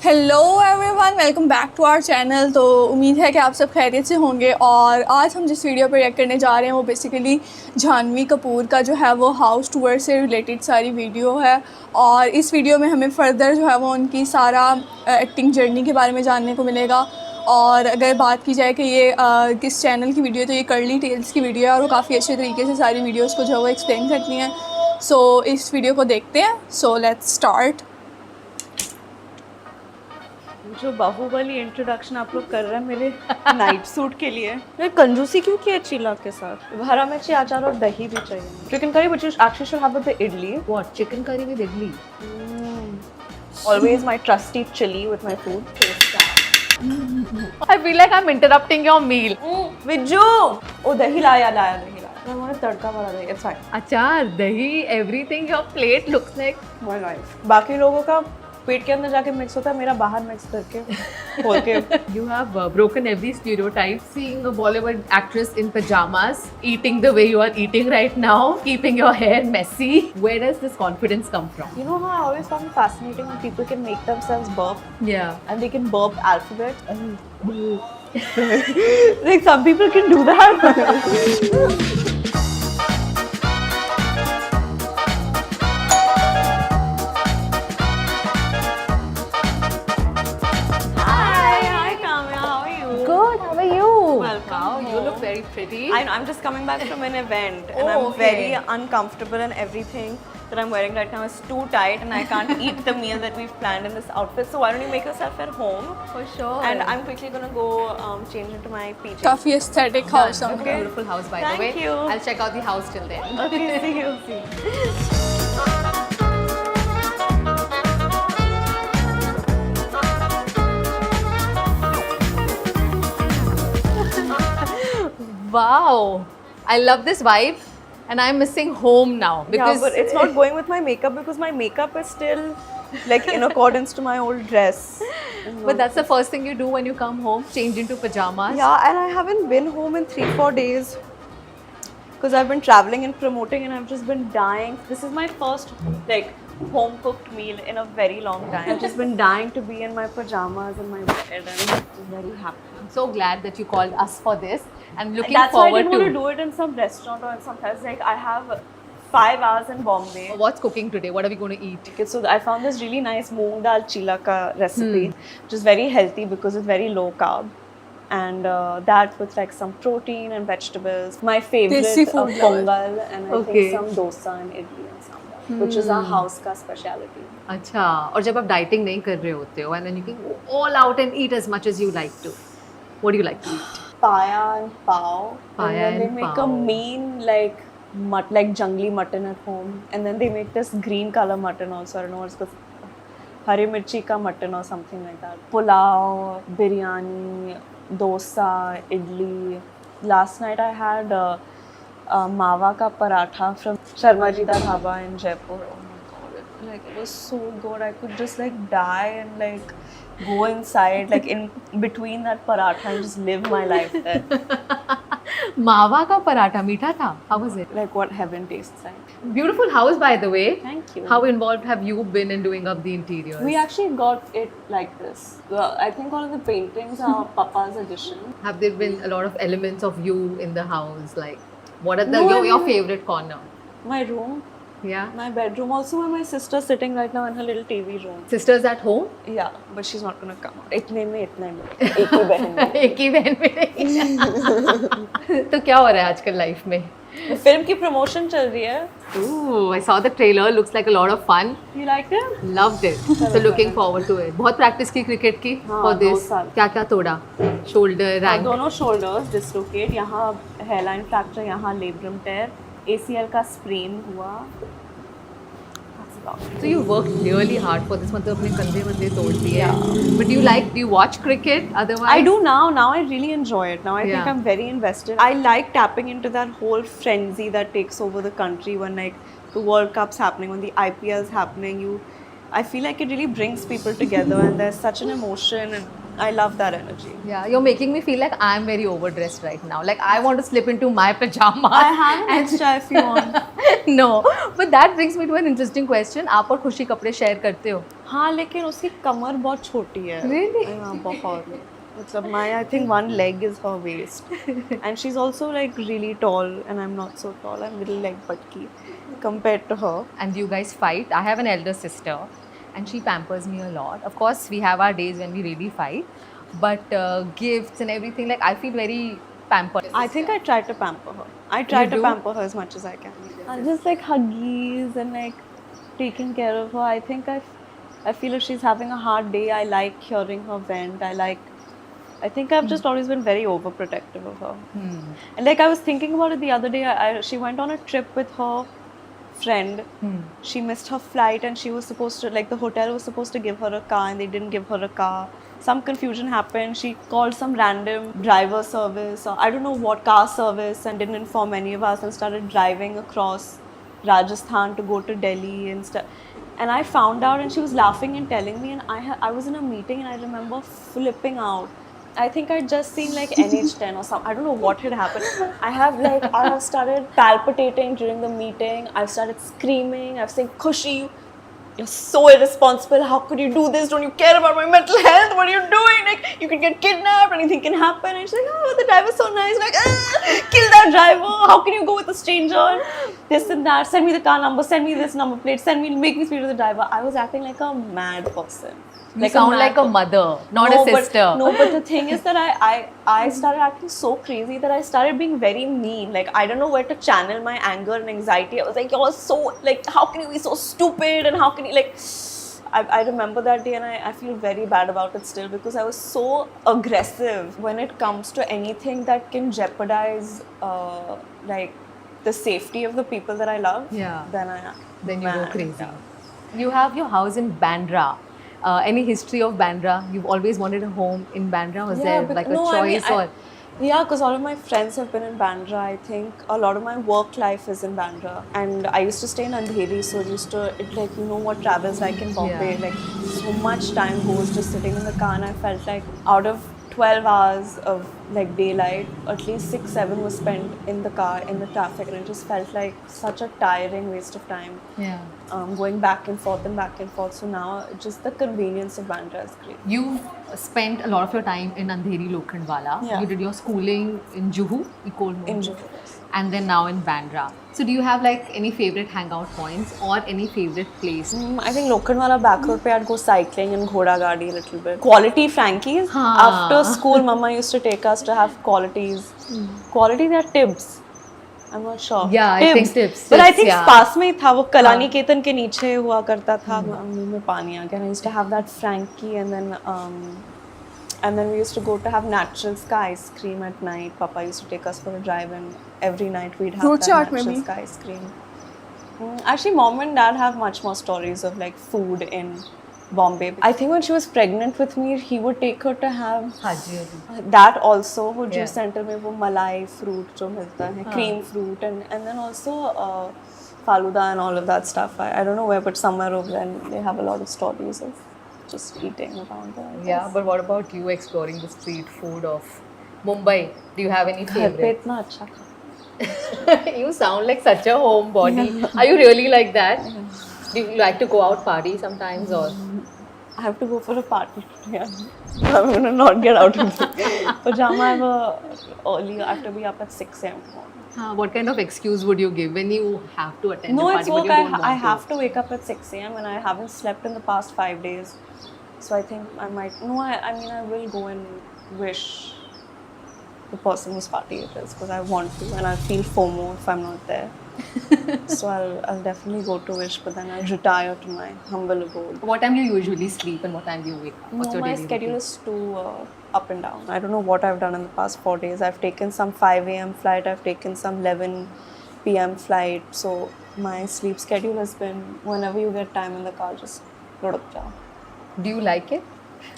Hello everyone, welcome back to our channel. तो उम्मीद है कि आप सब खैरियत से होंगे। और आज हम जिस वीडियो पर रिएक्ट करने जा रहे हैं वो बेसिकली जानवी कपूर का जो है वो हाउस टूर से रिलेटेड सारी वीडियो है। और इस वीडियो में हमें फ़र्दर जो है वो उनकी सारा एक्टिंग जर्नी के बारे में जानने को मिलेगा। और अगर बात की जाए कि ये किस चैनल की वीडियो है, तो ये कर्ली टेल्स की वीडियो है और वो काफ़ी अच्छे तरीके से सारी वीडियोज़ को जो है वो एक्सप्लेन करती हैं। सो इस वीडियो को देखते हैं। So let's start. जो बाहुबली इंट्रोडक्शन आप लोग कर रहे हैं मेरे नाइट सूट के लिए, मैं कंजूसी क्यों की है चीला के साथ? हरा मिर्ची, अचार और दही भी चाहिए। Chicken curry, which you actually should have with the idli. What? Chicken curry with idli? Always my trusty chili with my food. I feel like I'm interrupting your meal. Vijju, ओ दही लाया दही लाया। मैं तड़का वाला दही, it's fine. Achar, dahi, everything. Your plate looks like. My life. बाकी लोगों का पेट के अंदर जाके मिक्स होता है, मेरा बाहर मिक्स करके खोल के। You have broken every stereotype. Seeing a Bollywood actress in pajamas, eating the way you are eating right now, keeping your hair messy. Where does this confidence come from? You know how I always found it fascinating when people can make themselves burp Yeah. and they can burp alphabet. Like some people can do that. Hi, Kamya. How are you? Good. How are you? Welcome Wow, you home. look very pretty. I'm just coming back from an event and Oh, I'm okay. very uncomfortable and everything that I'm wearing right now is too tight and I can't eat the meal that we've planned in this outfit. So why don't you make yourself at home? For sure. And I'm quickly gonna go change into my PJ. काफ़ी aesthetic house है Okay. Beautiful house, by Thank the way. you. I'll check out the house till then. Okay, see you. See. Wow. I love this vibe, and I'm missing home now because Yeah, but it's not going with my makeup because my makeup is still like in accordance to my old dress. But that's the first thing you do when you come home, change into pajamas. Yeah, and I haven't been home in 3-4 days because I've been traveling and promoting and I've just been dying. This is my first like home cooked meal in a very long time. I've just been dying to be in my pajamas in my bed and I'm very happy. I'm so glad that you called us for this and looking That's why I forward didn't want to to do it in some restaurant or in some place. Like I have 5 hours in Bombay. what's cooking today. What are we going to eat? Okay, so I found this really nice moong dal chila ka recipe, which is very healthy because it's very low carb. And that with like some protein and vegetables. My favorite Desi food pongal and I Okay. think some dosa and idli and sambar, which is our house ka speciality. अच्छा और जब आप dieting नहीं कर रहे होते हो and then you can go all out and eat as much as you like to. What do you like to eat? Paya and pao. Paya and then they and make pao. a mean like like jungly mutton at home. And then they make this green color mutton also. I don't know what's called. Hari mirchi ka mutton or something like that. Pulao, biryani, dosa, idli. Last night I had mawa ka paratha from Sharma Ji Da Dhaba in Jaipur. Oh my god, it was so good. I could just like die and like go inside like in between that paratha and just live my life there. मावा का पराठा मीठा था. How was it? Like what heaven tastes like. Beautiful house, by the way. Thank you. How involved have you been in doing up the interiors? We actually got it like this. I think all of the paintings are Papa's addition. Have there been a lot of elements of you in the house? Like, what are No, I your mean- favorite corner? My room, Yeah. my bedroom, also where my sister's sitting right now in her little TV room. Sisters at home? Yeah, but she's not gonna come out. इतने में एक ही बहन में. एक ही बहन में. तो क्या हो रहा है आजकल लाइफ में? फिल्म की प्रमोशन चल रही है. Ooh, I saw the trailer. Looks like a lot of fun. You liked it? Loved it. So looking forward to it. बहुत प्रैक्टिस की क्रिकेट की हाँ, for 2 this. साल. क्या क्या तोड़ा? Shoulder, rank. दोनों shoulders dislocate. यहाँ hairline fracture, यहाँ labrum tear, ACL का sprain हुआ. That's about it. So you worked really hard for this. मतलब अपने कंधे वंधे तोड़ दिए. But do you watch cricket otherwise? I do now. Now I really enjoy it. Now I think Yeah. I'm very invested. I like tapping into that whole frenzy that takes over the country when like the World Cup's happening, when the IPL's happening. I feel like it really brings people together, and there's such an emotion, and I love that energy. Yeah, you're making me feel like I'm very overdressed right now. Like I want to slip into my pajamas. I have an extra if you want. No, but that brings me to an interesting question. आप और खुशी कपड़े share करते हो? हाँ, लेकिन उसकी कमर बहुत छोटी है. Really? हाँ, बहुत. मतलब my I think one leg is her waist, and she's also like really tall, and I'm not so tall. I'm little like Patki compared to her. And you guys fight. I have an elder sister, and she pampers me a lot. Of course, we have our days when we really fight, but gifts and everything, like I feel very pampered. I think I try to pamper her. I try You to do? pamper her as much as I can. Just like huggies and like taking care of her. I feel if she's having a hard day, I like hearing her vent. I think I've just always been very overprotective of her. And like I was thinking about it the other day. She went on a trip with her friend. She missed her flight, and she was supposed to, like, the hotel was supposed to give her a car, and they didn't give her a car. Some confusion happened. She called some random driver service, or I don't know what car service, and didn't inform any of us, and started driving across Rajasthan to go to Delhi and stuff. And I found out, and she was laughing and telling me, and I was in a meeting, and I remember flipping out. I think I'd just seen like NH10 or something. I don't know what had happened. I have started palpitating during the meeting. I've started screaming. I've said, Khushi, you're so irresponsible. How could you do this? Don't you care about my mental health? What are you doing? Like, you could get kidnapped. Anything can happen. And she's like, oh, the driver's so nice. Like, kill that driver. How can you go with a stranger? This and that. Send me the car number. Send me this number plate. Make me speak to the driver. I was acting like a mad person. You sound like a mother, not a sister. But the thing is that I started acting so crazy that I started being very mean. Like, I don't know where to channel my anger and anxiety. I was like, you're so, like, how can you be so stupid? And how can you, like, I remember that day, and I feel very bad about it still, because I was so aggressive when it comes to anything that can jeopardize, like, the safety of the people that I love. Yeah. Then You go crazy. You have your house in Bandra. Any history of Bandra? You've always wanted a home in Bandra? Was there like a choice or? Yeah, because all of my friends have been in Bandra. I think a lot of my work life is in Bandra, and I used to stay in Andheri, so like, you know what travel's like in Bombay. Yeah. Like, so much time goes just sitting in the car, and I felt like out of 12 hours of like daylight, at least 6-7 was spent in the car in the traffic, and it just felt like such a tiring waste of time. Yeah. Going back and forth and back and forth. So now just the convenience of Bandra is great. You spent a lot of your time in Andheri Lokhandwala. Yeah. You did your schooling in Juhu, In Juhu, yes. and then now in Bandra. So do you have like any favorite hangout points or any favorite place? I think Lokhandwala back road pe I'd go cycling and Ghoda Gadi a little bit. Quality Frankies. Haan. After school, Mama used to take us to have qualities. Quality, they are Tibbs. I'm not sure. Yeah, I think Tibbs. But I Tibbs, think yeah. पास में ही था वो कलानी केतन के नीचे हुआ करता था. मुंह में पानी आ गया. I used to have that Frankie, and then we used to go to have Natural Sky ice cream at night. Papa used to take us for a drive, and every night we'd have Fruit that chaat Natural maybe. Sky ice cream. Actually, Mom and Dad have much more stories of like food in Bombay. I think when she was pregnant with me, he would take her to have Haji. that also. वो Yeah. juice center में वो मलाई fruit जो मिलता है, cream fruit, and then also faluda and all of that stuff. I don't know where, but somewhere over there, and they have a lot of stories of just eating around there. I Yeah, guess. but what about you exploring the street food of Mumbai? Do you have any घर पे favorite? इतना अच्छा था. You sound like such a homebody. Are you really like that? Do you like to go out party sometimes or? I have to go for a party today. I'm gonna not get out of the pajama. I have to be up at 6 a.m. tomorrow. What kind of excuse would you give when you have to attend No, a it's party but work. you don't want I have to wake up at 6 a.m. and I haven't slept in the past 5 days. So I think I might. No, I mean, I will go and wish the person whose party it is, because I want to, and I feel FOMO if I'm not there. So I'll definitely go to wish, but then I'll retire to my humble abode. What time do you usually sleep and what time do you wake up? What's No, your my daily schedule routine? is too up and down. I don't know what I've done in the past 4 days. I've taken some 5 a.m. flight. I've taken some 11 p.m. flight. So my sleep schedule has been whenever you get time in the car, just luduk jao. Do you like it?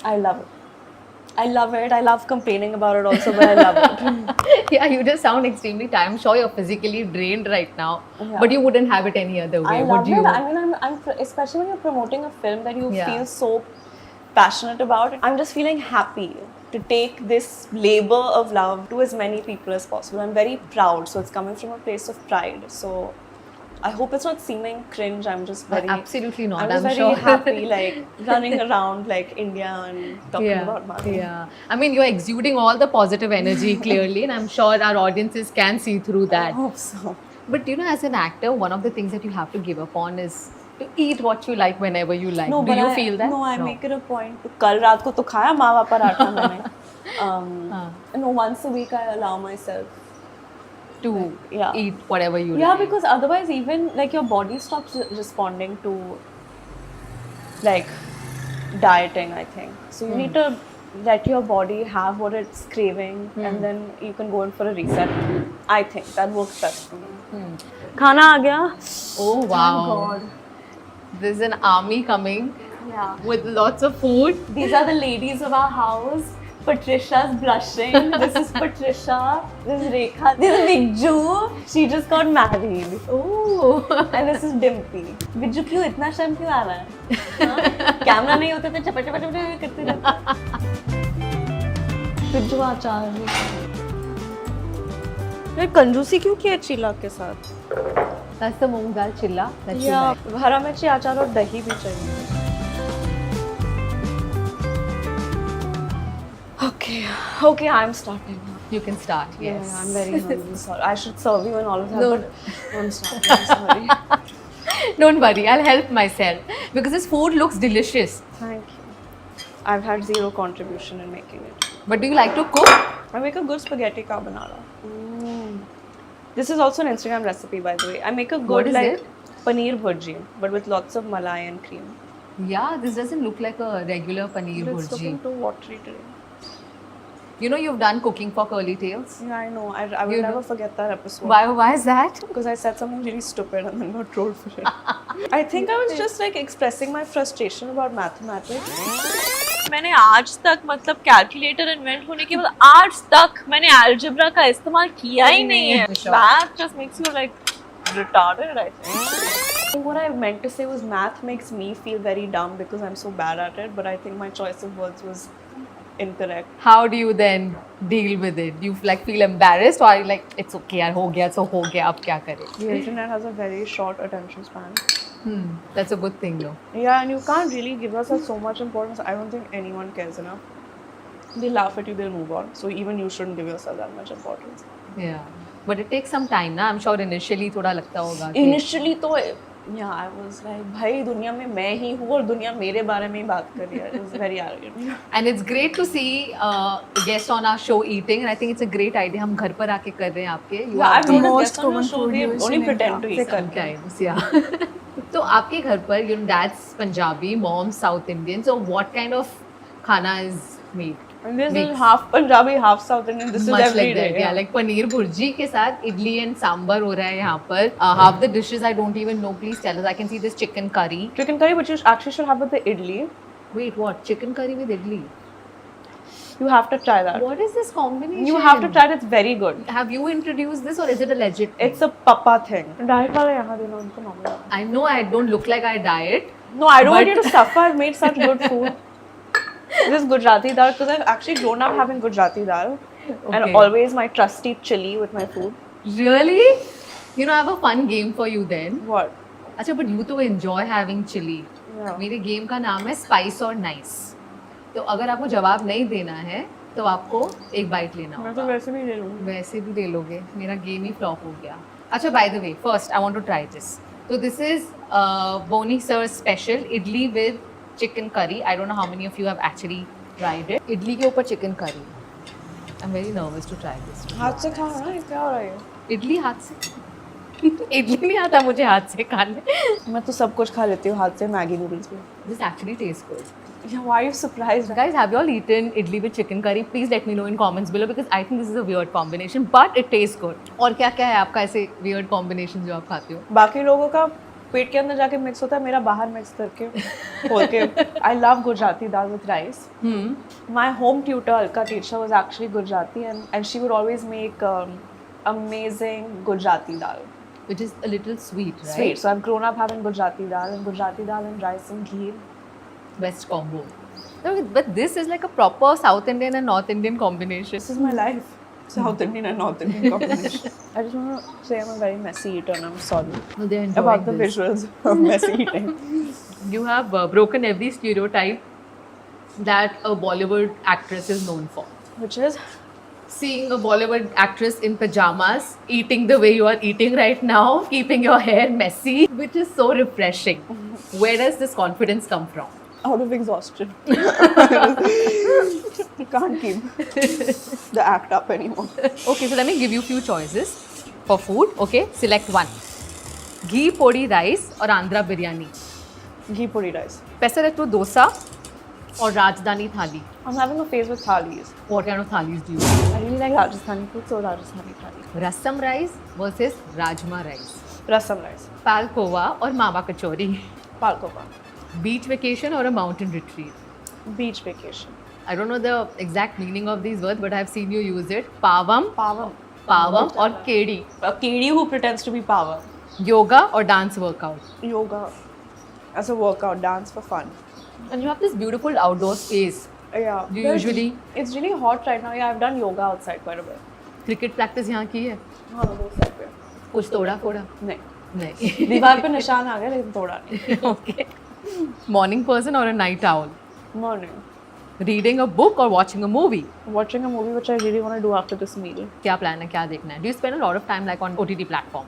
I love it. I love it. I love complaining about it also, but I love it. Yeah, you just sound extremely tired. I'm sure you're physically drained right now, Yeah. but you wouldn't have it any other way, I would love you? it. I mean, I'm especially when you're promoting a film that you Yeah. feel so passionate about. I'm just feeling happy to take this labor of love to as many people as possible. I'm very proud, so it's coming from a place of pride. So I hope it's not seeming cringe. I'm just very Absolutely not. I'm just I'm very sure. happy, like running around like India and talking about Madhu. Yeah. I mean, you're exuding all the positive energy clearly, and I'm sure our audiences can see through I that. hope so. But you know, as an actor, one of the things that you have to give up on is to eat what you like whenever you like. No, Do but you I, feel that? No, I make it a point. कल रात को तो खाया मावा पराठा मैंने. No, once a week I allow myself. To Yeah. eat whatever you Yeah, like. because otherwise even like your body stops responding to like dieting, I think. So you need to let your body have what it's craving and then you can go in for a reset. I think that works best for me. Khana aa gaya. Oh wow! Thank God. There's an army coming Yeah. with lots of food. These are the ladies of our house. Patricia's blushing. This is Patricia. This is Rekha. This is Vijju. She just got married. Oh. And this is Dimpy. Vijju क्यों इतना शर्म क्यों आ रहा है? Camera नहीं होते तो चपट चपट चपट करते रहते. विज्जू आचार्य. ये कंजूसी क्यों किया चीला के साथ? That's the moong dal chilla that you या like. हरा मिर्ची अचार और दही भी चाहिए. Okay, I'm starting now. You can start. Yes. Yeah, I'm very hungry. Sorry, I should serve you and all of that. No. But I'm starting. I'm sorry. Don't worry, I'll help myself because this food looks delicious. Thank you. I've had zero contribution in making it. But do you like to cook? I make a good spaghetti carbonara. This is also an Instagram recipe, by the way. I make a What good is like it? paneer bhurji, but with lots of malai and cream. Yeah, this doesn't look like a regular paneer But it's bhurji. looking too watery today. You know you've done cooking for Curly Tales. Yeah, I know. I will You never know. forget that episode. Why is that? Because I said something really stupid and then got trolled for it. I think I was just like expressing my frustration about mathematics. मैंने आज तक मतलब calculator invent होने के बाद आज तक मैंने अलजेब्रा का इस्तेमाल किया ही नहीं है. Sure. Math just makes you like retarded, I think. What I meant to say was math makes me feel very dumb because I'm so bad at it, but I think my choice of words was incorrect. How do you then deal with it? Do you like feel embarrassed or are you like it's okay यार हो गया so हो गया अब क्या करें? The internet has a very short attention span. That's a good thing though. Yeah, and you can't really give us so much importance. I don't think anyone cares enough. They laugh at you, they'll move on. So even you shouldn't give yourself that much importance. Yeah. But it takes some time ना. I'm sure initially थोड़ा लगता होगा कि Initially तो yeah, I was like भाई दुनिया में मैं ही हूँ और दुनिया मेरे बारे में ही बात कर रही है. It was very arrogant. And it's great to see guests on our show eating, and I think it's a great idea. हम घर पर आके कर रहे हैं आपके. You Yeah, are I've doing noticed most guests on your common show, food they used only in pretend to India. eat sometimes. sometimes, yeah. तो आपके घर पर, you know, dad's Punjabi, mom's South Indian. So what kind of khana is made? And this Mix. is half Punjabi, half South Indian. This is Much every like day. that, yeah. Like paneer bhurji के साथ idli and sambar हो रहा है यहाँ पर. Half the dishes I don't even know. Please tell us. I can see this chicken curry. Chicken curry, but you actually should have with the idli. Wait, what? Chicken curry with idli? You have to try that. What is this combination? You have to try it. It's very good. Have you introduced this or is it a legit thing? It's a papa thing. Diet वाले यहाँ देना उनको normal. I know I don't look like I diet. No, I don't want But- you to suffer. I've made such good food. This Gujarati dal, because I've actually grown up having Gujarati dal. Okay. And always my trusty chili with my food. Really? You know, I have a fun game for you then. What? अच्छा, but you तो enjoy having chili. Yeah. मेरे game का नाम है spice और nice. तो अगर आपको जवाब नहीं देना है तो आपको एक बाइट लेना मैं तो होगा. वैसे भी ले लूँगी. वैसे भी ले लोगे. मेरा गेम ही फ्लॉप हो गया. अच्छा, by the way, first I want to try this. तो this is Boni sir special idli with chicken curry. I don't know how many of you have actually tried it. Idli के ऊपर chicken curry. I am very nervous to try this. हाथ से खाओ ना, क्या हो रहा है? इडली हाथ से इडली नहीं आता मुझे हाथ से खाने. मैं तो सब कुछ खा लेती हूँ हाथ से, मैगी नूडल्स भी. This actually tastes good. Yeah, why are you surprised? Guys, have you all eaten idli with chicken curry? Please let me know in comments below because I think this is a weird combination, but it tastes good. और क्या क्या है आपका ऐसे weird combination जो आप खाते हो? बाकी लोगों का पेट के अंदर जाके मिक्स होता है, मेरा बाहर मिक्स करके खोल के. I love Gujarati dal with rice. My home tutor Alka teacher was actually Gujarati, and she would always make amazing Gujarati dal. Which is a little sweet, right? Sweet. So I've grown up having Gujarati dal and rice and ghee. Best combo. No, but this is like a proper South Indian and North Indian combination. This is my life. South Indian and North Indian combination. I just want to say I'm a very messy eater and I'm sorry No, they're enjoying about the this. visuals of messy eating. You have broken every stereotype that a Bollywood actress is known for. Which is Seeing a Bollywood actress in pajamas, eating the way you are eating right now, keeping your hair messy, which is so refreshing. Where does this confidence come from? out of exhaustion. Can't keep the act up anymore. Okay, so let me give you a few choices for food. Okay, select one. Ghee podi rice or Andhra biryani. Ghee puri rice. Pesarattu dosa or Rajdhani thali. I'm having a phase with thalis. What kind of thalis do you eat? I really like Rajasthani food, so Rajasthani thali. Rasam rice versus Rajma rice. Rasam rice. Palkova or Mawa kachori. Palkova. Beach vacation or a mountain retreat. Beach vacation. I don't know the exact meaning of these words, but I've seen you use it. Pavam, Pavam. Pavam or Kedi. A kidi who pretends to be power. Yoga or dance workout. Yoga as a workout, dance for fun. And you have this beautiful outdoor space. Yeah. Do you usually It's really hot right now. Yeah, I've done yoga outside quite a bit. cricket practice यहाँ की है? हाँ, वो side पे. कुछ तोड़ा फोड़ा? नहीं. नहीं. दीवार पे निशान आ गया लेकिन तोड़ा नहीं. Okay. Morning person or a night owl? Morning. Reading a book or watching a movie? Watching a movie which I really want to do after this meal. क्या plan है? क्या देखना है? Do you spend a lot of time like on OTT platform?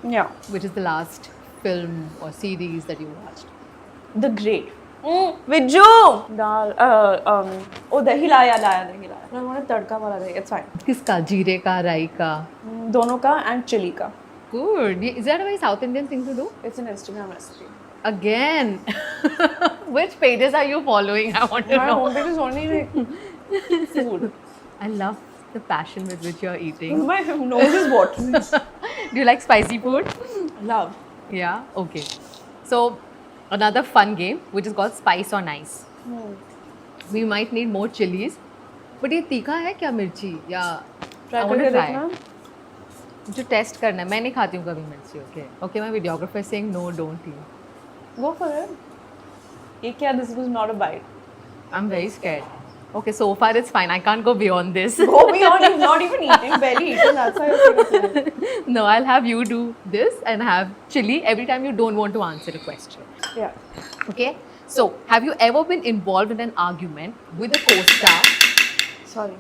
Yeah. Which is the last film or series that you watched? The Great. Viju! Dal. Oh, dahi laya. I want a tadka wala dahi. It's fine. किसका? जीरे का, राई का? Dono ka and chili ka. Good. Is that a very South Indian thing to do? It's an Instagram recipe. Again. Which pages are you following? I want to My know. homepage is only like food. I love the passion with which you're eating. My nose is watering. Do you like spicy food? Love. Yeah. Okay. So another fun game which is called Spice on Ice. We might need more chilies. But ये तीखा है क्या मिर्ची या Try I want to करके try. देखना. जो test करना है मैं नहीं खाती हूँ कभी मिर्ची. Okay. Okay. My videographer is saying no, don't eat. Go for it. ये क्या? This was not a bite. I'm very scared. Okay. So far it's fine. I can't go beyond this. Go beyond. You're not even eating. Barely eating. That's why you're saying it. No, I'll have you do this and have chili every time you don't want to answer a question. Yeah. Okay? So, have you ever been involved in an argument with a co-star? Sorry.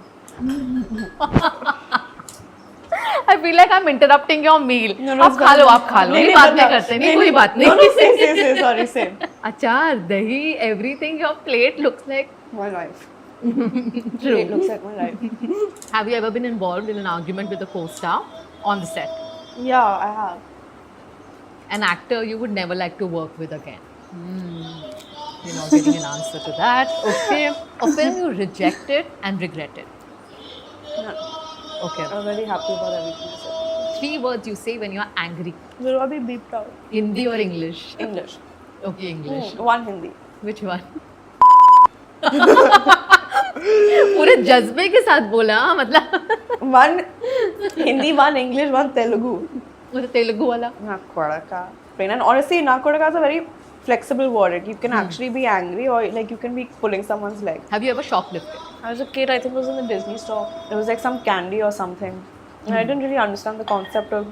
I feel like I'm interrupting your meal. No, आप खा लो, आप खा लो. ये बात नहीं करते, नहीं कोई बात नहीं. No, say. Sorry, say. अचार, दही, everything your plate looks like. My life. True. It looks like my life. Have you ever been involved in an argument with a co-star on the set? Yeah, I have. An actor you would never like to work with again? You're not getting an answer to that. Okay. A film you rejected and regretted? None. Okay. I'm very happy about everything I said. 3 words you say when you're angry. Will I be beeped out? Hindi or English? English. Okay, English. One Hindi. Which one? पूरे जज्बे के साथ बोला हाँ, मतलब One Hindi, one English, one Telugu. मतलब तेलुगु वाला. Nakodaka. And honestly, Nakodaka is a very flexible word. You can actually be angry or like you can be pulling someone's leg. Have you ever shoplifted? I was a kid, I think it was in the Disney store. It was like some candy or something. And I didn't really understand the concept of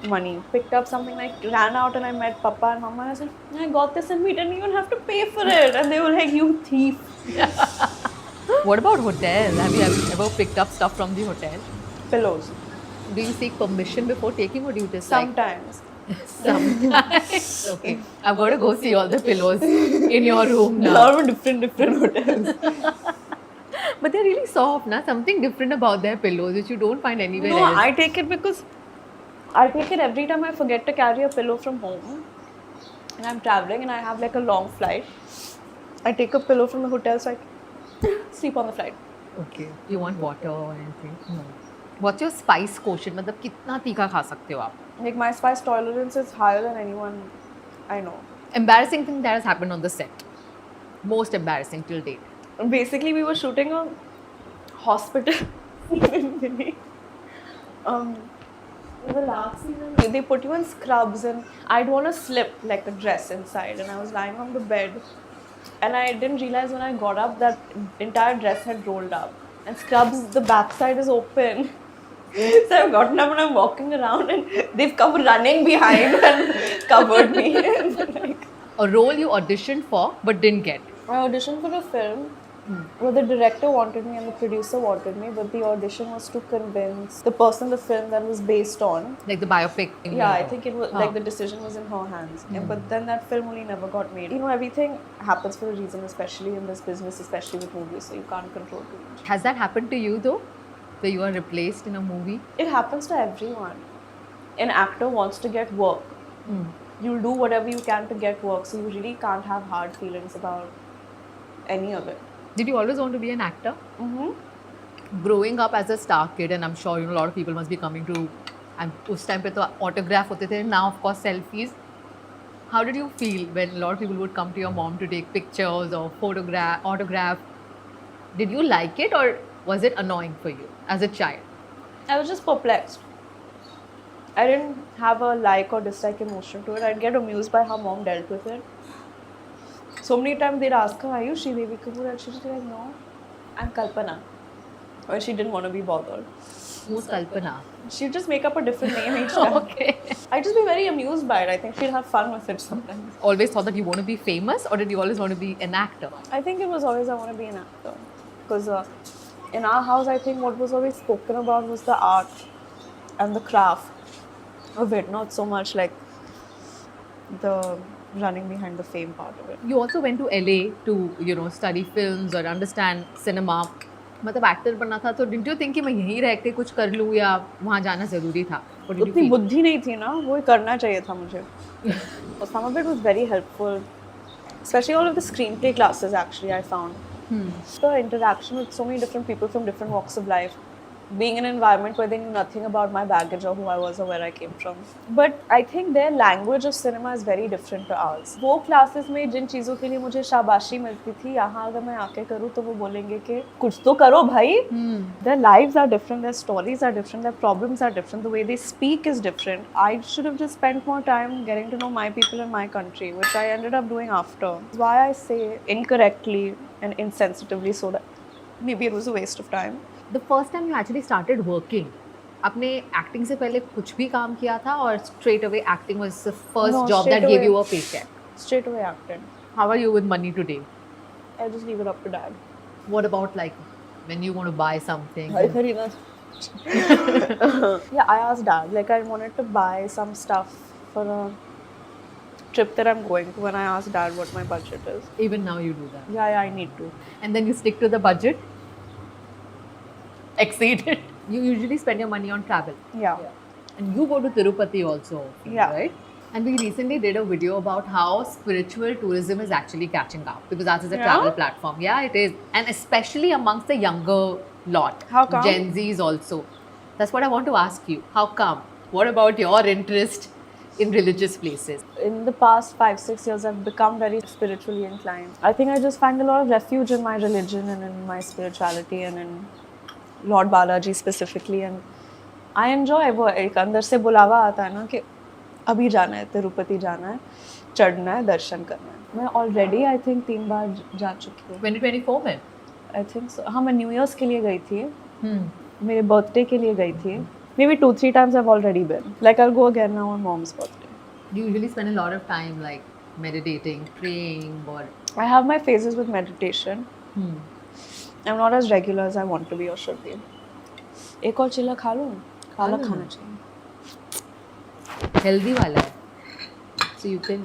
money. Picked up something, like ran out and I met Papa and Mama and I said, I got this and we didn't even have to pay for it. And they were like, you thief. What about hotel? Have you ever picked up stuff from the hotel? Pillows. Do you seek permission before taking or do you just Sometimes. like sometimes? Okay. I've got to go see all the pillows in your room A now. lot of different hotels. But they're really soft, na? Something different about their pillows which you don't find anywhere No, else. I take it because I take it every time I forget to carry a pillow from home and I'm traveling and I have like a long flight. I take a pillow from the hotel so I can sleep on the flight. Okay. You want water or anything? No. What's your spice quotient? मतलब कितना तीखा खा सकते हो आप? Like my spice tolerance is higher than anyone I know. Embarrassing thing that has happened on the set. Most embarrassing till date. Basically, we were shooting a hospital in Delhi. The last season, they put you in scrubs and I'd worn a slip, like a dress inside, and I was lying on the bed. And I didn't realize when I got up that entire dress had rolled up. And scrubs, the backside is open. So I've gotten up and I'm walking around and they've come running behind and covered me. Like, A role you auditioned for but didn't get. I auditioned for a film where the director wanted me and the producer wanted me, but the audition was to convince the person the film that was based on. Like the biopic. Yeah, I think it was like the decision was in her hands. But then that film only never got made. You know, everything happens for a reason, especially in this business, especially with movies, so you can't control too much. Has that happened to you though? Where you are replaced in a movie? It happens to everyone. An actor wants to get work. You'll do whatever you can to get work, so you really can't have hard feelings about any of it. Did you always want to be an actor? Growing up as a star kid, and I'm sure you know a lot of people must be coming to, and उस time पे तो autograph होते थे. Now of course selfies. How did you feel when a lot of people would come to your mom to take pictures or autograph? Did you like it or was it annoying for you as a child? I was just perplexed. I didn't have a like or dislike emotion to it. I'd get amused by how mom dealt with it. So many times they'd ask her, "Are you Sridevi Kapoor?" And she'd be like, "No, I'm Kalpana." When she didn't want to be bothered. Who's Kalpana? She'd just make up a different name each time. Okay. I'd just be very amused by it. I think she'd have fun with it sometimes. Always thought that you want to be famous, or did you always want to be an actor? I think it was always I want to be an actor. Because in our house, I think what was always spoken about was the art and the craft of it, not so much like the running behind the fame part of it. You also went to LA to study films or understand cinema. मतलब actor बनना था तो didn't you think कि मैं यहीं रह के कुछ कर लूँ या वहाँ जाना ज़रूरी था? What did you उतनी feel? बुद्धि नहीं थी ना, वो करना चाहिए था मुझे. Some of it was very helpful, especially all of the screenplay classes. Actually, I found the interaction with so many different people from different walks of life. Being in an environment where they knew nothing about my baggage or who I was or where I came from. But I think their language of cinema is very different to ours. वो classes में जिन चीज़ों के लिए मुझे शाबाशी मिलती थी, यहाँ अगर मैं आके करूँ तो वो बोलेंगे कि कुछ तो करो भाई. Their lives are different, their stories are different, their problems are different, the way they speak is different. I should have just spent more time getting to know my people in my country, which I ended up doing after. Why I say incorrectly and insensitively so that maybe it was a waste of time. The first time you actually started working, आपने acting से पहले कुछ भी काम किया था और straight away acting was the first No, job that straight gave away. you a paycheck? Straight away acted. How are you with money today? I just leave it up to dad. What about like when you want to buy something? Yeah, I asked dad. Like I wanted to buy some stuff for a trip that I'm going to, and I asked dad what my budget is. Even now you do that. Yeah, I need to. And then you stick to the budget? Exceed it. You usually spend your money on travel. Yeah. And you go to Tirupati also, Yeah. right? And we recently did a video about how spiritual tourism is actually catching up because that is a Yeah? travel platform. Yeah, it is. And especially amongst the younger lot. How come? Gen Zs also. That's what I want to ask you. How come? What about your interest in religious places? In the past 5-6 years, I've become very spiritually inclined. I think I just find a lot of refuge in my religion and in my spirituality and in Lord Balaji specifically. And I enjoy वो एक अंदर से बुलावा आता है ना कि अभी जाना है, तिरुपति जाना है, चढ़ना है, दर्शन करना है. मैं already I think 3 बार जा चुकी हूँ. 2024 में? I think so. हाँ, मैं New Year's के लिए गई थी. मेरे birthday के लिए गई थी. Maybe 2-3 times I've already been. Like I'll go again now on mom's birthday. You usually spend a lot of time like meditating, praying, or I have my phases with meditation. I'm not as regular as I want to be or should be. एक और चिल्ला खा लूँ? खाना खाना चाहिए. healthy वाला है. So you can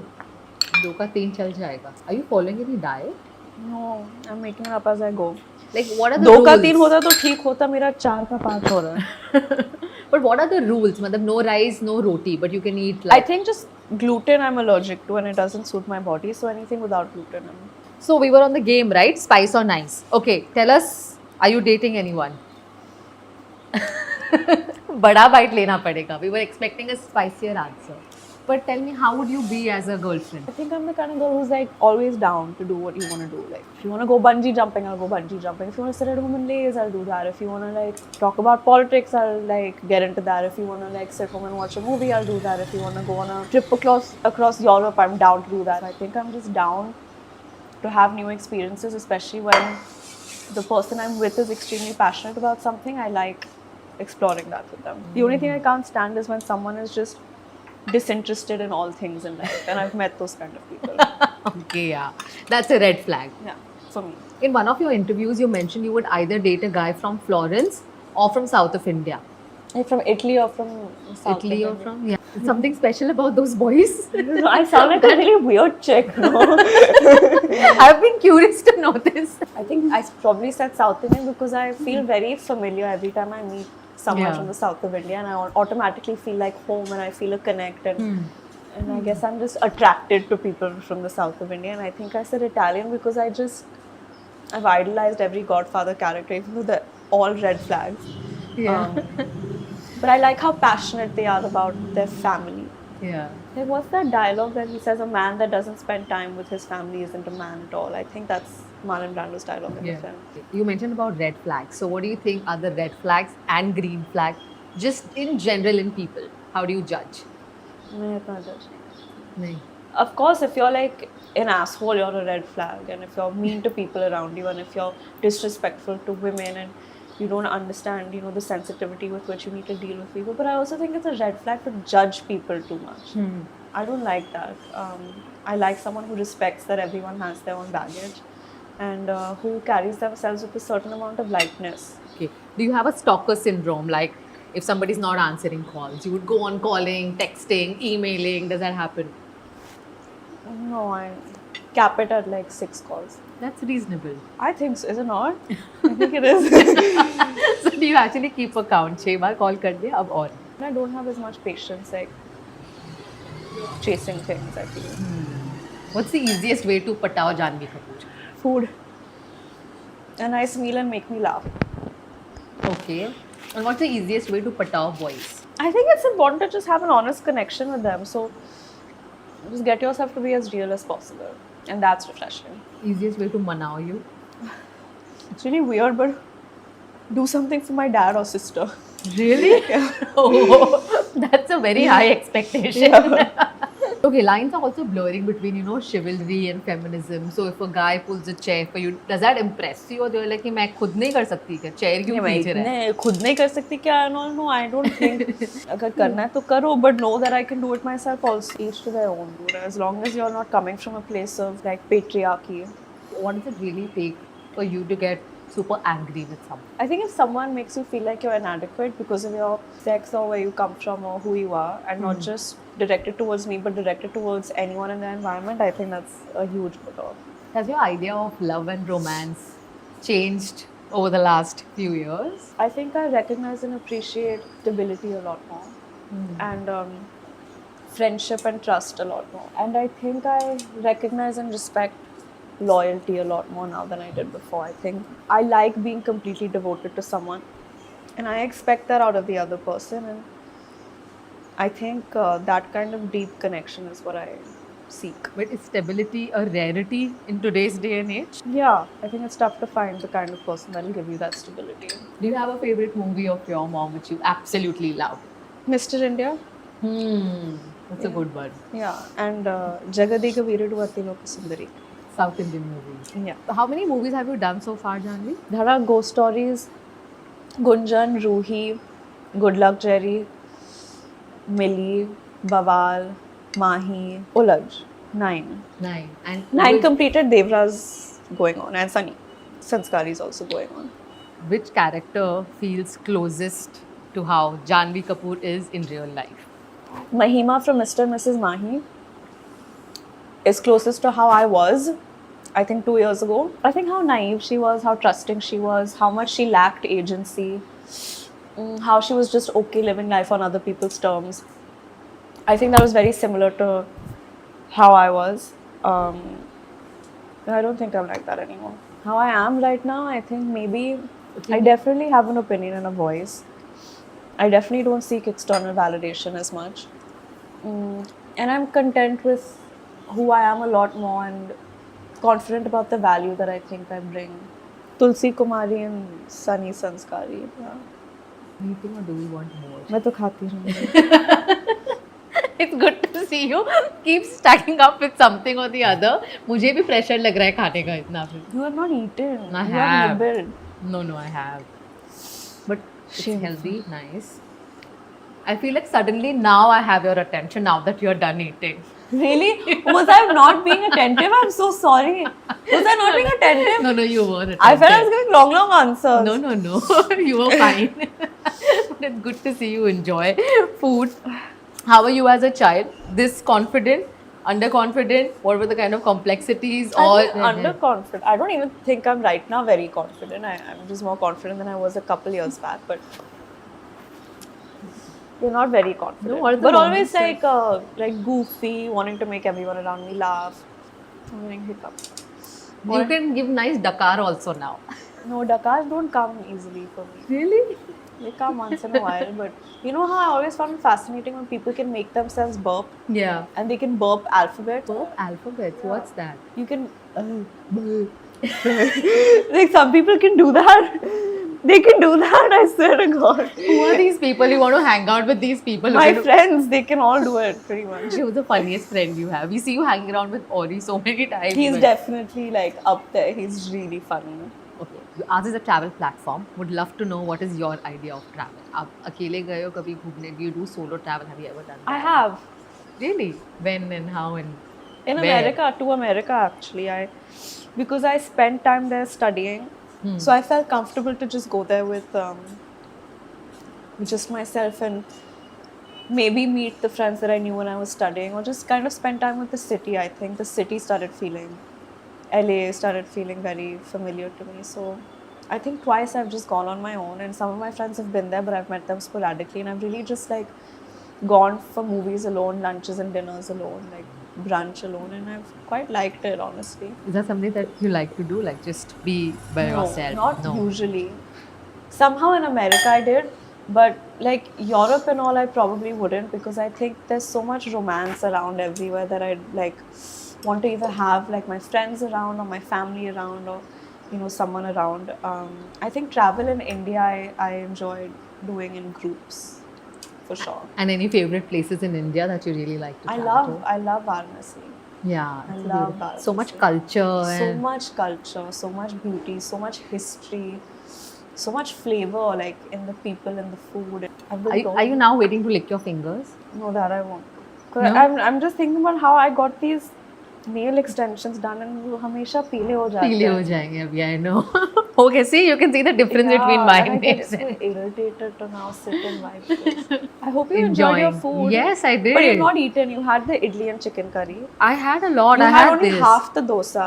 2 का 3 चल जाएगा. Are you following any diet? No, I'm making it up as I go. Like what are the 2 rules? का 3 होता तो ठीक होता, मेरा 4 का 5 हो रहा है. But what are the rules? मतलब no rice, no roti, but you can eat I like. think just gluten I'm allergic to and it doesn't suit my body, so anything without gluten. So we were on the game, right? Spice or nice? Okay, tell us, are you dating anyone? बड़ा bite लेना पड़ेगा. We were expecting a spicier answer. But tell me, how would you be as a girlfriend? I think I'm the kind of girl who's like always down to do what you want to do. Like if you want to go bungee jumping, I'll go bungee jumping. If you want to sit at home and laze, I'll do that. If you want to like talk about politics, I'll like get into that. If you want to like sit home and watch a movie, I'll do that. If you want to go on a trip across Europe, I'm down to do that. I think I'm just down to have new experiences, especially when the person I'm with is extremely passionate about something. I like exploring that with them. The only thing I can't stand is when someone is just disinterested in all things in life, and I've met those kind of people. Okay, yeah. That's a red flag. Yeah, for me. In one of your interviews, you mentioned you would either date a guy from Florence or from south of India. From Italy or from South Italy or India. from? Yeah. Something special about those boys? I sound like a really weird chick, no? I've been curious to know this. I think I probably said South Indian because I feel very familiar every time I meet someone Yeah. from the south of India, and I automatically feel like home and I feel a connect, and I guess I'm just attracted to people from the south of India. And I think I said Italian because I've idolized every Godfather character, even though they're all red flags. Yeah. But I like how passionate they are about their family. Yeah. Like, what's that dialogue that he says, a man that doesn't spend time with his family isn't a man at all? I think that's Marlon Brando's dialogue in the film. You mentioned about red flags. So, what do you think are the red flags and green flags, just in general in people? How do you judge? मैं इतना judge नहीं. नहीं. Of course, if you're like an asshole, you're a red flag. And if you're mean to people around you, and if you're disrespectful to women, and you don't understand, the sensitivity with which you need to deal with people. But I also think it's a red flag to judge people too much. I don't like that. I like someone who respects that everyone has their own baggage, and who carries themselves with a certain amount of lightness. Okay. Do you have a stalker syndrome? Like, if somebody's not answering calls, you would go on calling, texting, emailing. Does that happen? No, I cap it at like 6 calls. That's reasonable. I think so. Is it not? I think it is. So, do you actually keep a count? 6 bar call कर दिया अब और. I don't have as much patience like chasing things, I feel. What's the easiest way to patao Janhvi Kapoor? Food. A nice meal and make me laugh. Okay. And what's the easiest way to patao boys? I think it's important to just have an honest connection with them. So just get yourself to be as real as possible. And that's refreshing. Easiest way to manao you? It's really weird, but do something for my dad or sister. Really? Oh, that's a very high expectation. Okay, lines are also blurring between, chivalry and feminism. So if a guy pulls a chair for you, does that impress you? Or they're like, मैं खुद नहीं कर सकती क्या? Chair क्यों खींच रहा है? मैं खुद नहीं कर सकती क्या? No, I don't think. अगर करना है तो करो, but know that I can do it myself also. Each to their own, dude. As long as you're not coming from a place of like patriarchy. What does it really take for you to get super angry with someone? I think if someone makes you feel like you're inadequate because of your sex or where you come from or who you are, and not just directed towards me but directed towards anyone in the environment, I think that's a huge put off. Has your idea of love and romance changed over the last few years? I think I recognize and appreciate stability a lot more, and friendship and trust a lot more. And I think I recognize and respect loyalty a lot more now than I did before. I think I like being completely devoted to someone, and I expect that out of the other person, and I think that kind of deep connection is what I seek. But is stability a rarity in today's day and age? Yeah, I think it's tough to find the kind of person that will give you that stability. Do you have a favorite movie of your mom which you absolutely love? Mr. India? That's a good one. Yeah, and Jagadiga Veerudu Athiloka Sundari. South Indian movie. Yeah. So how many movies have you done so far, Janhvi? Dhara, Ghost Stories, Gunjan, Ruhi, Good Luck Jerry, Millie, Bawal, Mahi, Ulaj. 9. 9. And 9 completed, Devra's going on, and Sunny. Sanskari is also going on. which character feels closest to how Janhvi Kapoor is in real life? Mahima from Mr. and Mrs. Mahi is closest to how I was, I think 2 years ago. I think how naive she was, how trusting she was, how much she lacked agency, how she was just okay living life on other people's terms. I think that was very similar to how I was. I don't think I'm like that anymore. How I am right now, I think maybe I definitely have an opinion and a voice. I definitely don't seek external validation as much. And I'm content with who I am a lot more and confident about the value that I think I bring. Tulsi Kumari and Sunny Sanskari. Yeah. Anything, or do we want more? मैं तो खाती हूँ. It's good to see you keep stacking up with something or the other. मुझे भी pressure लग रहा है खाने का इतना फिर. You have not eaten. I you have. nibbled. No, I have. But It's Shameful. healthy, nice. I feel like suddenly now I have your attention now that you're done eating. Really? Was I not being attentive? I'm so sorry. Was I not being attentive? No, you were attentive. I felt I was giving long answers. No. You were fine. But it's good to see you enjoy food. How were you as a child? This confident, underconfident? What were the kind of complexities? I'm underconfident. I don't even think I'm right now very confident. I'm just more confident than I was a couple years back. But you're not very confident. No, what are the but always moments like goofy, wanting to make everyone around me laugh. I'm getting hiccups. You can give nice Dakar also now. No, Dakars don't come easily for me. Really? They come once in a while. But you know how I always found it fascinating when people can make themselves burp Yeah. and they can burp alphabets. Burp alphabets. What's that? You can like some people can do that. They can do that, I swear to God. Who are these people? You want to hang out with these people? My friends, they can all do it pretty much. Who's the funniest friend you have? We see you hanging around with Ori so many times. He's but- definitely like up there. He's really funny. Okay. Ours is a travel platform. Would love to know what is your idea of travel. आप अकेले गए हो कभी घूमने? Do you do solo travel? Have you ever done that? I have. Really? When and how and In where? America actually. Because I spent time there studying. So I felt comfortable to just go there with just myself and maybe meet the friends that I knew when I was studying or just kind of spend time with the city. I think the city LA started feeling very familiar to me. So I think twice I've just gone on my own and some of my friends have been there but I've met them sporadically and I've really just like gone for movies alone, lunches and dinners alone, like brunch alone and I've quite liked it honestly. is that something that you like to do? Like just be by yourself? Not usually. Somehow in America I did, but like Europe and all I probably wouldn't because I think there's so much romance around everywhere that I'd like want to either have like my friends around or my family around or you know someone around. I think travel in India I enjoyed doing in groups for sure. And any favorite places in India that you really like to travel to? I love Varanasi. Yeah, I it's love beautiful. So much Varanasi. culture So and much culture, so much beauty, so much history, so much flavor like in the people and the food. I've been are you now waiting to lick your fingers? No, that I won't. 'Cause No? I'm just thinking about how I got these nail extensions done and वो हमेशा पीले हो जाते पीले हो हैं. जाएंगे अभी I know. Okay, see you can see the difference between Yeah, mine and I get nails so and irritated to now sit and wipe this. I hope you enjoyed your enjoying. food. Yes, I did. But you've not eaten. You had the idli and chicken curry. I had a lot. You I had had only this. half the dosa.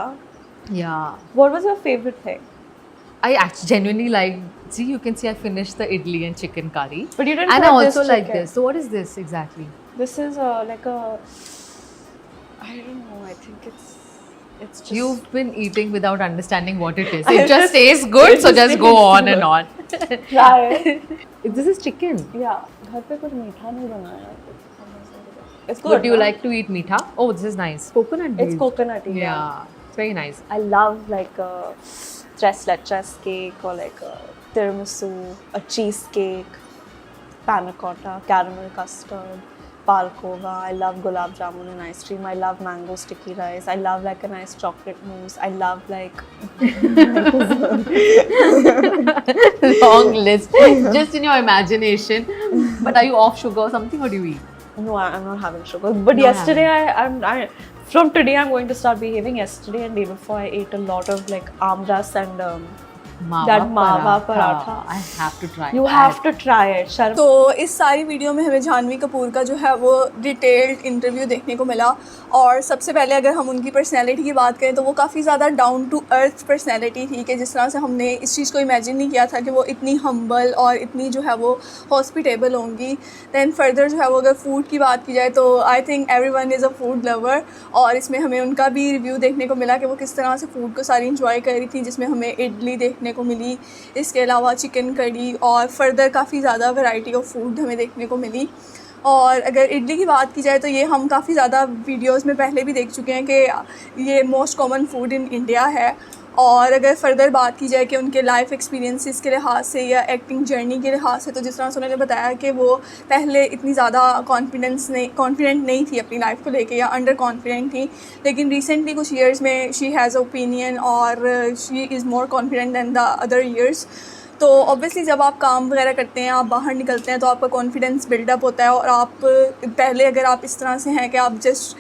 Yeah. What was your favorite thing? I actually genuinely like. See, you can see I finished the idli and chicken curry. But you didn't And I try this also like chicken. this. So what is this exactly? This is like a. I don't know. I think it's just. You've been eating without understanding what it is. I It just just- tastes good, it so just just go tastes on and good. on. try it. This is chicken. Yeah. घर पे कुछ मीठा नहीं बनाया. It's good. Would you no? like to eat meetha? Oh, this is nice. Coconut It's based. coconutty. Yeah, it's very nice. I love like a tres leches cake or like a tiramisu, a cheesecake, panna cotta, caramel custard, palkova. I love gulab jamun and ice cream. I love mango sticky rice. I love like a nice chocolate mousse. I love like Long list, just in your imagination. But are you off sugar or something, or do you eat? no, I'm not having sugar. But Not yesterday I from today I'm going to start behaving. Yesterday and day before I ate a lot of like amras and that mawa paratha. I have to try. You that. have to try it. Sharma. तो इस सारी video में हमें जानवी कपूर का जो है वो detailed interview देखने को मिला और सबसे पहले अगर हम उनकी पर्सनैलिटी की बात करें तो वो काफ़ी ज़्यादा डाउन टू अर्थ पर्सनैलिटी थी कि जिस तरह से हमने इस चीज़ को इमेजिन नहीं किया था कि वो इतनी हम्बल और इतनी जो है वो हॉस्पिटेबल होंगी. दैन फर्दर जो है वो अगर फूड की बात की जाए तो I think everyone is a food lover और इसमें हमें उनका भी रिव्यू देखने को मिला कि वो किस तरह से फूड को सारी इंजॉय कर रही थी, जिसमें हमें इडली देखने को मिली, इसके अलावा चिकन कड़ी और फर्दर काफ़ी ज़्यादा वैरायटी ऑफ फूड हमें देखने को मिली. और अगर इडली की बात की जाए तो ये हम काफ़ी ज़्यादा वीडियोस में पहले भी देख चुके हैं कि ये most common food in India है. और अगर फर्दर बात की जाए कि उनके लाइफ एक्सपीरियंसेस के लिहाज से या एक्टिंग जर्नी के लिहाज से तो जिस तरह से उन्होंने बताया कि वो पहले इतनी ज़्यादा कॉन्फिडेंट नहीं थी अपनी लाइफ को लेके या अंडर कॉन्फिडेंट थी, लेकिन रिसेंटली कुछ ईयर्स में शी हैज़ ओपिनियन और she is more confident than the other years. तो ऑब्वियसली जब आप काम वगैरह करते हैं, आप बाहर निकलते हैं, तो आपका कॉन्फिडेंस बिल्डअप होता है और आप पहले अगर आप इस तरह से हैं कि आप जस्ट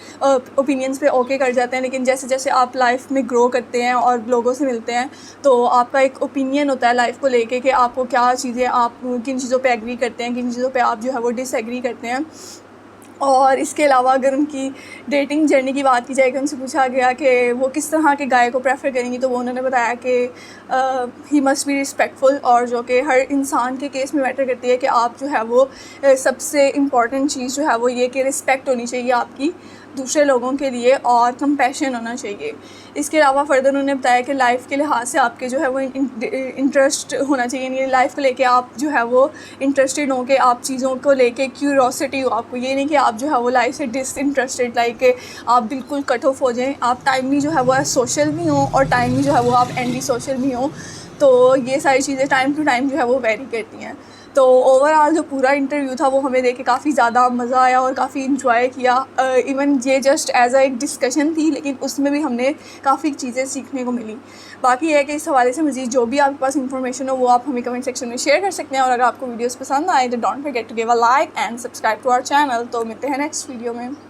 ओपिनियंस पे ओके कर जाते हैं, लेकिन जैसे जैसे आप लाइफ में ग्रो करते हैं और लोगों से मिलते हैं तो आपका एक ओपिनियन होता है लाइफ को लेके कि आपको क्या चीज़ें, आप किन चीज़ों पे एग्री करते हैं, किन चीज़ों पे आप जो है वो डिसएग्री करते हैं। और इसके अलावा अगर उनकी डेटिंग जर्नी की बात की जाए कि उनसे पूछा गया कि वो किस तरह के गाय को प्रेफर करेंगी, तो वो उन्होंने बताया कि ही मस्ट बी रिस्पेक्टफुल, और जो कि हर इंसान के केस में मैटर करती है कि आप जो है वो सबसे इम्पॉर्टेंट चीज़ जो है वो ये कि रिस्पेक्ट होनी चाहिए आपकी दूसरे लोगों के लिए और कंपैशन होना चाहिए। इसके अलावा फर्दर उन्होंने बताया कि लाइफ के लिहाज से आपके जो है वो इंटरेस्ट होना चाहिए, यानी लाइफ को लेके आप जो है वो इंटरेस्टेड हों, कि आप चीज़ों को लेके क्यूरोसिटी हो आपको, ये नहीं कि आप जो है वो लाइफ से डिसइंटरेस्टेड, लाइक आप बिल्कुल कट ऑफ हो जाएं। आप टाइमली जो है वो सोशल भी हों और टाइमली जो है वो आप एंटी सोशल भी हों। तो ये सारी चीज़ें टाइम टू टाइम जो है वो वेरी करती हैं। तो ओवरऑल जो पूरा इंटरव्यू था वो हमें देख के काफ़ी ज़्यादा मज़ा आया और काफ़ी इंजॉय किया। इवन ये जस्ट एज अ एक डिस्कशन थी, लेकिन उसमें भी हमने काफ़ी चीज़ें सीखने को मिली। बाकी ये है कि इस हवाले से मज़ीद जो भी आपके पास इंफॉर्मेशन हो वो आप हमें कमेंट सेक्शन में शेयर कर सकते हैं, और अगर आपको वीडियोस पसंद आए तो don't forget to give a like and subscribe to our channel. तो मिलते हैं नेक्स्ट वीडियो में।